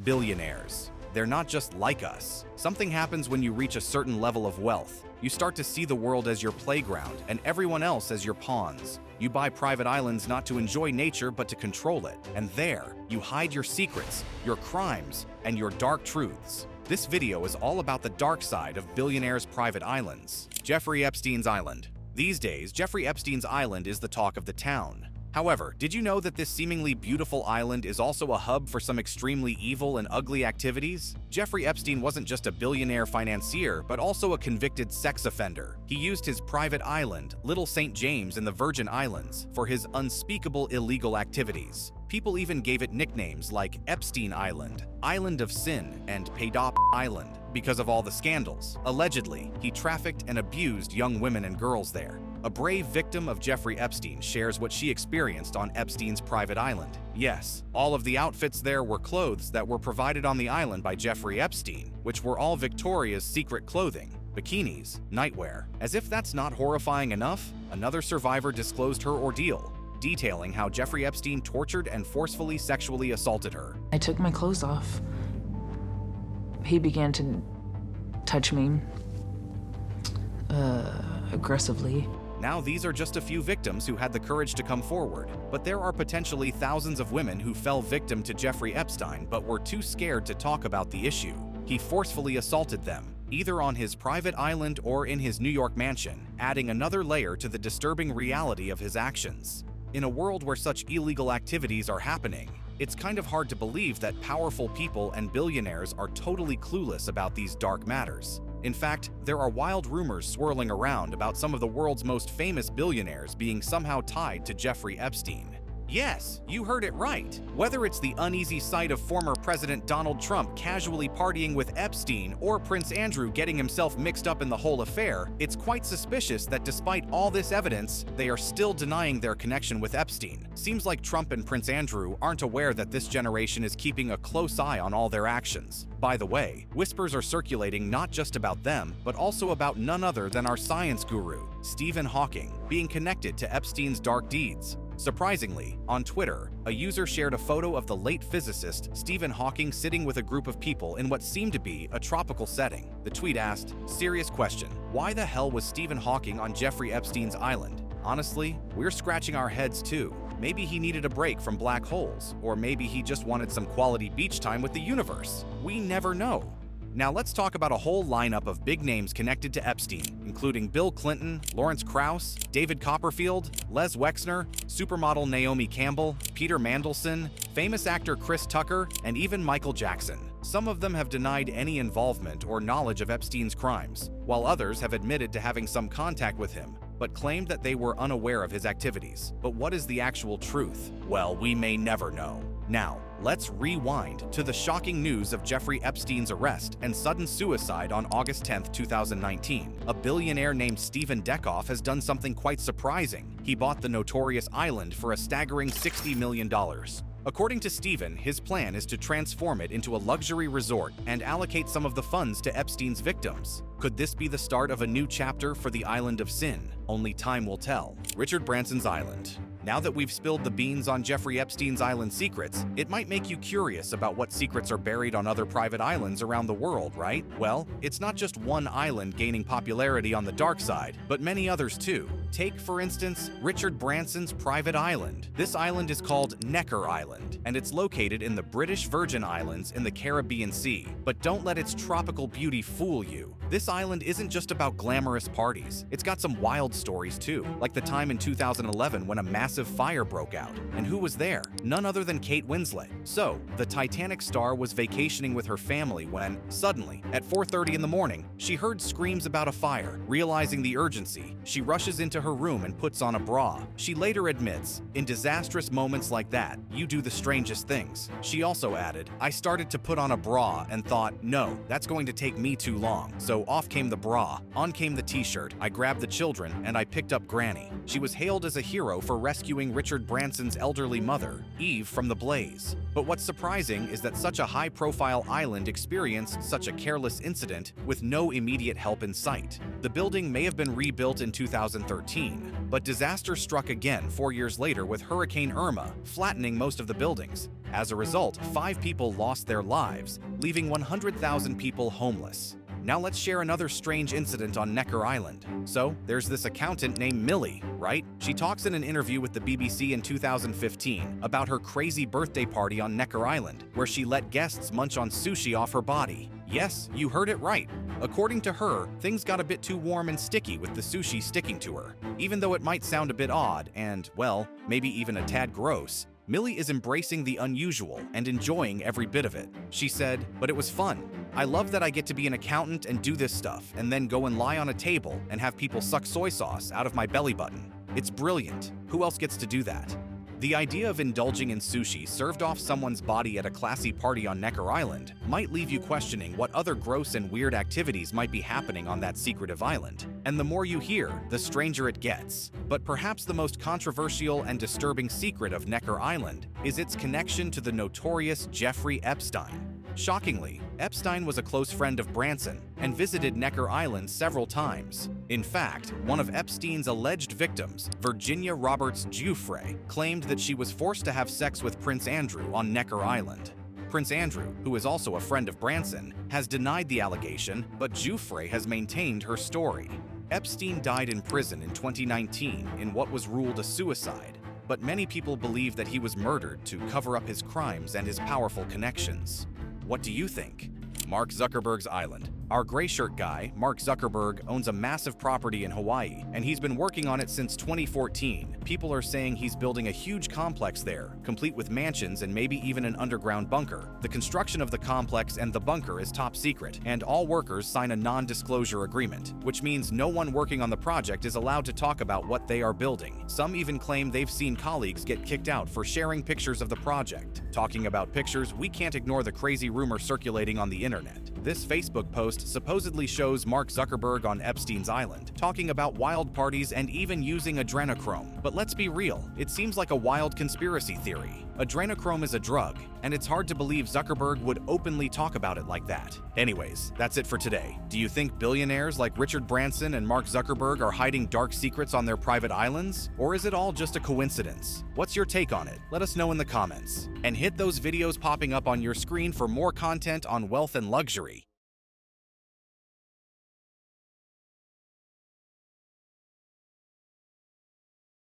Billionaires. They're not just like us. Something happens when you reach a certain level of wealth. You start to see the world as your playground and everyone else as your pawns. You buy private islands not to enjoy nature but to control it. And there, you hide your secrets, your crimes, and your dark truths. This video is all about the dark side of Billionaire's private islands. Jeffrey Epstein's Island. These days, Jeffrey Epstein's Island is the talk of the town. However, did you know that this seemingly beautiful island is also a hub for some extremely evil and ugly activities? Jeffrey Epstein wasn't just a billionaire financier, but also a convicted sex offender. He used his private island, Little St. James in the Virgin Islands, for his unspeakable illegal activities. People even gave it nicknames like Epstein Island, Island of Sin, and Paydop Island because of all the scandals. Allegedly, he trafficked and abused young women and girls there. A brave victim of Jeffrey Epstein shares what she experienced on Epstein's private island. Yes, all of the outfits there were clothes that were provided on the island by Jeffrey Epstein, which were all Victoria's Secret clothing, bikinis, nightwear. As if that's not horrifying enough, another survivor disclosed her ordeal, detailing how Jeffrey Epstein tortured and forcefully sexually assaulted her. I took my clothes off. He began to touch me aggressively. Now, these are just a few victims who had the courage to come forward, but there are potentially thousands of women who fell victim to Jeffrey Epstein but were too scared to talk about the issue. He forcefully assaulted them, either on his private island or in his New York mansion, adding another layer to the disturbing reality of his actions. In a world where such illegal activities are happening, it's kind of hard to believe that powerful people and billionaires are totally clueless about these dark matters. In fact, there are wild rumors swirling around about some of the world's most famous billionaires being somehow tied to Jeffrey Epstein. Yes, you heard it right. Whether it's the uneasy sight of former President Donald Trump casually partying with Epstein or Prince Andrew getting himself mixed up in the whole affair, it's quite suspicious that despite all this evidence, they are still denying their connection with Epstein. Seems like Trump and Prince Andrew aren't aware that this generation is keeping a close eye on all their actions. By the way, whispers are circulating not just about them, but also about none other than our science guru, Stephen Hawking, being connected to Epstein's dark deeds. Surprisingly, on Twitter, a user shared a photo of the late physicist Stephen Hawking sitting with a group of people in what seemed to be a tropical setting. The tweet asked, "Serious question, why the hell was Stephen Hawking on Jeffrey Epstein's island? Honestly, we're scratching our heads too. Maybe he needed a break from black holes, or maybe he just wanted some quality beach time with the universe. We never know." Now let's talk about a whole lineup of big names connected to Epstein, including Bill Clinton, Lawrence Krauss, David Copperfield, Les Wexner, supermodel Naomi Campbell, Peter Mandelson, famous actor Chris Tucker, and even Michael Jackson. Some of them have denied any involvement or knowledge of Epstein's crimes, while others have admitted to having some contact with him, but claimed that they were unaware of his activities. But what is the actual truth? Well, we may never know. Now, let's rewind to the shocking news of Jeffrey Epstein's arrest and sudden suicide on August 10, 2019. A billionaire named Stephen Dekoff has done something quite surprising. He bought the notorious island for a staggering $60 million. According to Stephen, his plan is to transform it into a luxury resort and allocate some of the funds to Epstein's victims. Could this be the start of a new chapter for the Island of Sin? Only time will tell. Richard Branson's Island. Now that we've spilled the beans on Jeffrey Epstein's island secrets, it might make you curious about what secrets are buried on other private islands around the world, right? Well, it's not just one island gaining popularity on the dark side, but many others too. Take, for instance, Richard Branson's private island. This island is called Necker Island, and it's located in the British Virgin Islands in the Caribbean Sea. But don't let its tropical beauty fool you. This island isn't just about glamorous parties. It's got some wild stories too, like the time in 2011 when a massive fire broke out. And who was there? None other than Kate Winslet. So, the Titanic star was vacationing with her family when, suddenly, at 4:30 in the morning, she heard screams about a fire. Realizing the urgency, she rushes into her room and puts on a bra. She later admits, "In disastrous moments like that, you do the strangest things." She also added, "I started to put on a bra and thought, no, that's going to take me too long. So Off came the bra, on came the t-shirt, I grabbed the children, and I picked up Granny. She was hailed as a hero for rescuing Richard Branson's elderly mother, Eve, from the blaze. But what's surprising is that such a high-profile island experienced such a careless incident with no immediate help in sight. The building may have been rebuilt in 2013, but disaster struck again 4 years later with Hurricane Irma, flattening most of the buildings. As a result, 5 people lost their lives, leaving 100,000 people homeless. Now let's share another strange incident on Necker Island. So, there's this accountant named Millie, right? She talks in an interview with the BBC in 2015 about her crazy birthday party on Necker Island, where she let guests munch on sushi off her body. Yes, you heard it right. According to her, things got a bit too warm and sticky with the sushi sticking to her. Even though it might sound a bit odd and, well, maybe even a tad gross, Millie is embracing the unusual and enjoying every bit of it. She said, "But it was fun. I love that I get to be an accountant and do this stuff, and then go and lie on a table and have people suck soy sauce out of my belly button. It's brilliant. Who else gets to do that?" The idea of indulging in sushi served off someone's body at a classy party on Necker Island might leave you questioning what other gross and weird activities might be happening on that secretive island. And the more you hear, the stranger it gets. But perhaps the most controversial and disturbing secret of Necker Island is its connection to the notorious Jeffrey Epstein. Shockingly, Epstein was a close friend of Branson and visited Necker Island several times. In fact, one of Epstein's alleged victims, Virginia Roberts Giuffre, claimed that she was forced to have sex with Prince Andrew on Necker Island. Prince Andrew, who is also a friend of Branson, has denied the allegation, but Giuffre has maintained her story. Epstein died in prison in 2019 in what was ruled a suicide, but many people believe that he was murdered to cover up his crimes and his powerful connections. What do you think? Mark Zuckerberg's island. Our gray shirt guy, Mark Zuckerberg, owns a massive property in Hawaii, and he's been working on it since 2014. People are saying he's building a huge complex there, complete with mansions and maybe even an underground bunker. The construction of the complex and the bunker is top secret, and all workers sign a non-disclosure agreement, which means no one working on the project is allowed to talk about what they are building. Some even claim they've seen colleagues get kicked out for sharing pictures of the project. Talking about pictures, we can't ignore the crazy rumor circulating on the internet. This Facebook post supposedly shows Mark Zuckerberg on Epstein's island, talking about wild parties and even using adrenochrome. But let's be real, it seems like a wild conspiracy theory. Adrenochrome is a drug, and it's hard to believe Zuckerberg would openly talk about it like that. Anyways, that's it for today. Do you think billionaires like Richard Branson and Mark Zuckerberg are hiding dark secrets on their private islands? Or is it all just a coincidence? What's your take on it? Let us know in the comments. And hit those videos popping up on your screen for more content on wealth and luxury.